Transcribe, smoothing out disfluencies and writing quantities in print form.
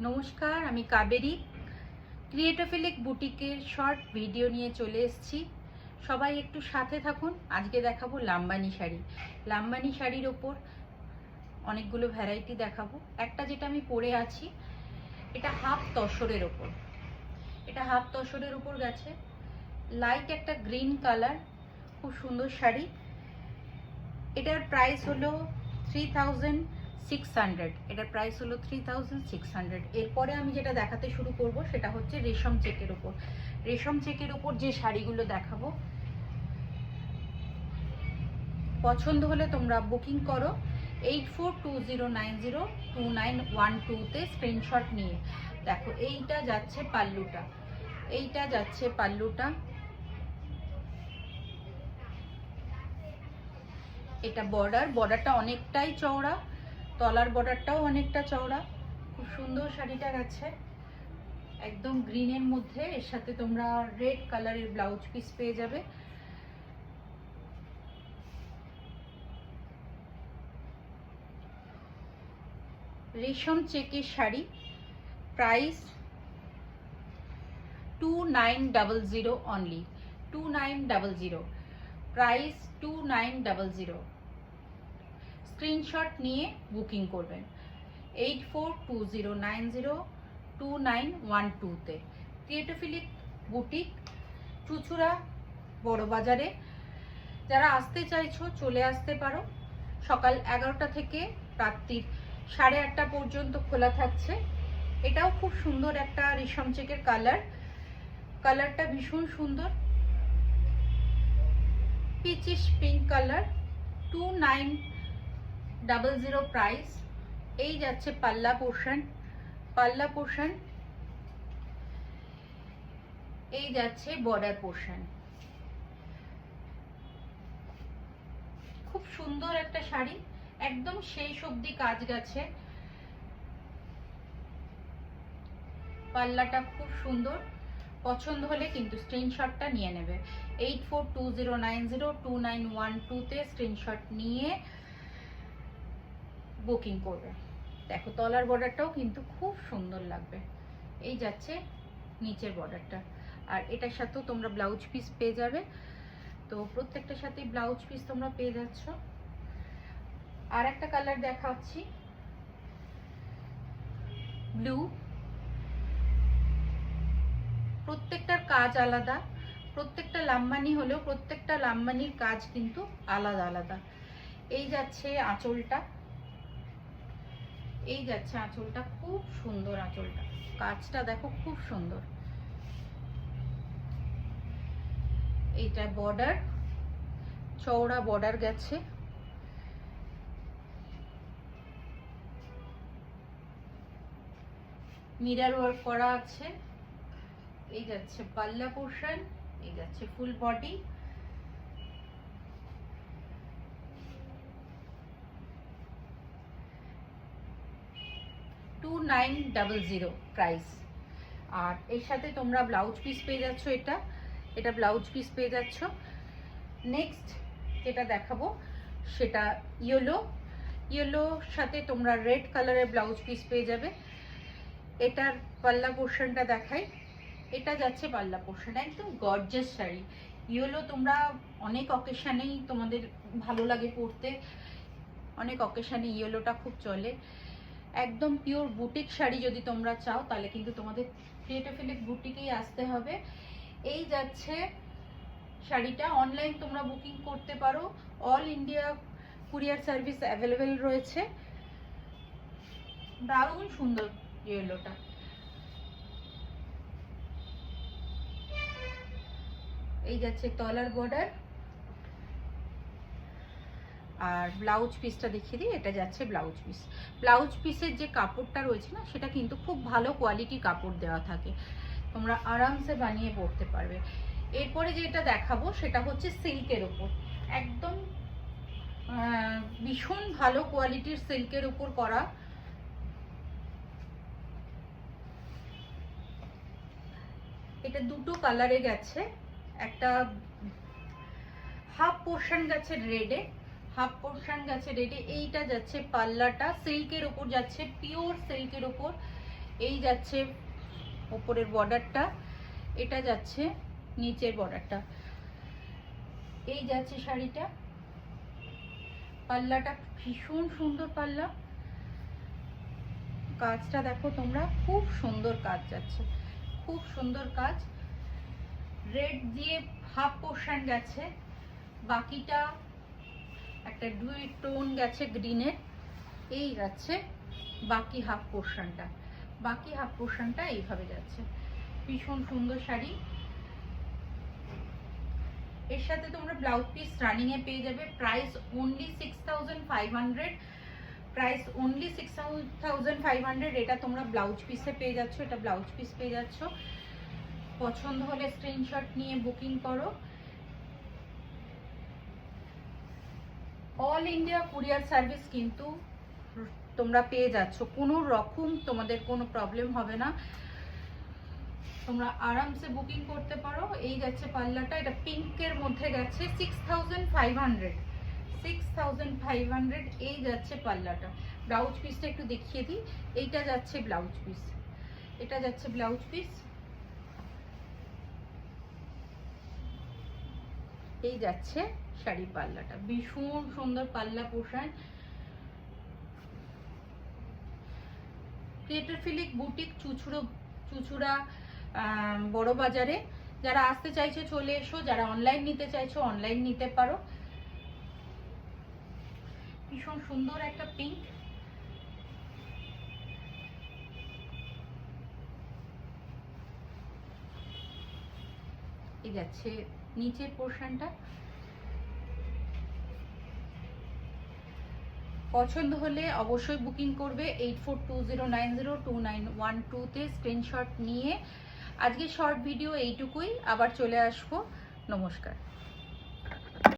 নমস্কার, আমি Kaveri ক্রিয়েটোফিলিক বুটিকের short video নিয়ে চলে এসেছি। সবাই একটু সাথে থাকুন। আজকে দেখাবো লাম্বানি শাড়ি। লাম্বানি শাড়ির ওপর অনেকগুলো ভ্যারাইটি দেখাবো। একটা যেটা আমি পরে আছি, এটা হাফ তসরের ওপর। এটা হাফ তসরের ওপর গেছে, লাইট একটা গ্রিন কালার, খুব সুন্দর শাড়ি। এটার প্রাইস হলো 3600। এটার প্রাইস হলো 3600। এরপরে আমি যেটা দেখাতে শুরু করব সেটা হচ্ছে রেশম চেকের উপর। রেশম চেকের উপর যে শাড়িগুলো দেখাবো, পছন্দ হলে তোমরা বুকিং করো 8420902912-তে স্ক্রিনশট নিয়ে। দেখো, এইটা যাচ্ছে পাল্লুটা, এইটা যাচ্ছে পাল্লুটা। এটা বর্ডারটা অনেকটাই চওড়া, তলার বর্ডারটাও অনেকটা চওড়া। খুব সুন্দর শাড়িটা গেছে, একদম গ্রিনের মধ্যে। এর সাথে তোমরা রেড কালারের ব্লাউজ পিস পেয়ে যাবে। রেশম চেকের sari, price 2900 only, 2900। Price 2900। Screenshot নিয়ে বুকিং করবেন 8420902912-তে। ক্রিয়েটোফিলিক বুটিক, চুচুড়া বড় বাজারে। যারা আসতে চাইছো চলে আসতে পারো। সকাল 11টা থেকে রাত্রির 8:30 পর্যন্ত খোলা থাকছে। এটাও খুব সুন্দর একটা রেশম চেকের কালারটা ভীষণ সুন্দর, পিচিশ পিঙ্ক কালার। 2900 প্রাইস। এই যাচ্ছে পাল্লা পোর্শন, এই যাচ্ছে বর্ডার পোর্শন। খুব সুন্দর একটা শাড়ি, একদম শেষ অবধি কাজ গেছে। পাল্লাটা খুব সুন্দর। পছন্দ হলে কিন্তু স্ক্রিনশটটা নিয়ে নেবে। 8420902912-তে স্ক্রিনশট নিয়ে বুকিং করবে। দেখো, তলার বর্ডারটাও কিন্তু খুব সুন্দর লাগবে। এই যাচ্ছে নিচের বর্ডারটা, আর এটার সাথেও তোমরা ব্লাউজ পিস পেয়ে যাবে। তো প্রত্যেকটার সাথে ব্লাউজ পিস তোমরা পেয়ে যাচ্ছ। আর একটা কালার দেখাচ্ছি, ব্লু। প্রত্যেকটার কাজ আলাদা, প্রত্যেকটা লাম্বানি হলেও প্রত্যেকটা লাম্বানির কাজ কিন্তু আলাদা আলাদা। এই যাচ্ছে আঁচলটা, এই যাচ্ছে আঁচলটা, খুব সুন্দর আঁচলটা, কাজটা দেখো খুব সুন্দর। এইটা বর্ডার, চওড়া বর্ডার গেছে। মিরর ওয়ার্ক করা আছে। এই যাচ্ছে পাল্লা পোর্শন, এই যাচ্ছে ফুল বডি। $2900 প্রাইস। আর এর সাথে তোমরা ব্লাউজ পিস পেয়ে যাচ্ছ। এটা ব্লাউজ পিস পেয়ে যাচ্ছ। নেক্সট যেটা দেখাবো সেটা ইয়েলোর সাথে তোমরা রেড কালারের ব্লাউজ পিস পেয়ে যাবে। এটার পাল্লা পোর্শনটা দেখাই। এটা যাচ্ছে পাল্লা পোর্শন, একদম গর্জিয়াস শাড়ি। ইয়েলো তোমরা অনেক অকেশনেই তোমাদের ভালো লাগে পরতে, অনেক অকেশনে ইয়েলোটা খুব চলে। একদম পিওর বুটিক শাড়ি যদি তোমরা চাও তাহলে কিন্তু তোমাদের ক্রিয়েটোফিলিক বুটিকেই আসতে হবে। এই যাচ্ছে শাড়িটা। অনলাইন তোমরা বুকিং করতে পারো, all India courier service available রয়েছে। দারুণ সুন্দর ইয়েলোটা। এই যাচ্ছে তলার বর্ডার। আর ব্লাউজ পিসটা দেখিয়ে দিই। এটা যাচ্ছে ব্লাউজ পিসের যে কাপড়টা রয়েছে না, সেটা কিন্তু খুব ভালো কোয়ালিটি কাপড় দেওয়া থাকে, তোমরা আরামসে বানিয়ে পরতে পারবে। এরপরে যেটা দেখাবো সেটা হচ্ছে সিল্কের উপর, একদম ভীষণ ভালো কোয়ালিটির সিল্কের উপর করা। এটা দুটো কালারে গেছে, একটা হাফ পোর্শন গেছে রেডে, এইটা যাচ্ছে পাল্লাটা, সিল্কের উপর যাচ্ছে, পিওর সিল্কের উপর। এই যাচ্ছে ওপরের বর্ডারটা, এটা যাচ্ছে নিচের বর্ডারটা, এই যাচ্ছে শাড়িটা। পাল্লাটা ভীষণ সুন্দর পাল্লা, কাজটা দেখো তোমরা, খুব সুন্দর কাজ যাচ্ছে, খুব সুন্দর কাজ। রেড দিয়ে হাফ পোর্শন গেছে, বাকিটা একটা দুই টোন গেছে গ্রিনের, এই যাচ্ছে বাকি হাফ পোর্শনটা, বাকি হাফ পোর্শনটা এইভাবে যাচ্ছে। ভীষণ সুন্দর শাড়ি। এর সাথে তোমরা ব্লাউজ পিস রানিং এ পেয়ে যাবে। Price only 6500, price only 6500। এটা তোমরা ব্লাউজ পিসে পেয়ে যাচ্ছ, এটা ব্লাউজ পিস পেয়ে যাচ্ছ। পছন্দ হলে স্ক্রিনশট নিয়ে বুকিং করো। অল ইন্ডিয়া কুরিয়ার সার্ভিস কিন্তু তোমরা পেয়ে যাচ্ছ, কোনো রকম তোমাদের কোনো প্রবলেম হবে না, তোমরা আরামসে বুকিং করতে পারো। এই যাচ্ছে পাল্লাটা, এটা পিঙ্কের মধ্যে গেছে, 6500, 6500 এই যাচ্ছে পাল্লাটা। ব্লাউজ পিসটা একটু দেখিয়ে দিই, এইটা যাচ্ছে ব্লাউজ পিস, এটা যাচ্ছে ব্লাউজ পিস, এই যাচ্ছে শাড়ি পাল্লাটা। ভীষণ সুন্দর পাল্লা পোষায়। ক্রিয়েটরফিলিক বুটিক চুচুড়া বড় বাজারে। যারা আসতে চাইছো চলে এসো, যারা অনলাইন নিতে চাইছো অনলাইন নিতে পারো। ভীষণ সুন্দর একটা পিঙ্ক, এই যাচ্ছে নিচের পোর্শনটা। পছন্দ হলে অবশ্যই বুকিং করবে 8420902912 তে স্ক্রিনশট নিয়ে। আজকে শর্ট ভিডিও এইটুকুই, আবার চলে আসবো। নমস্কার।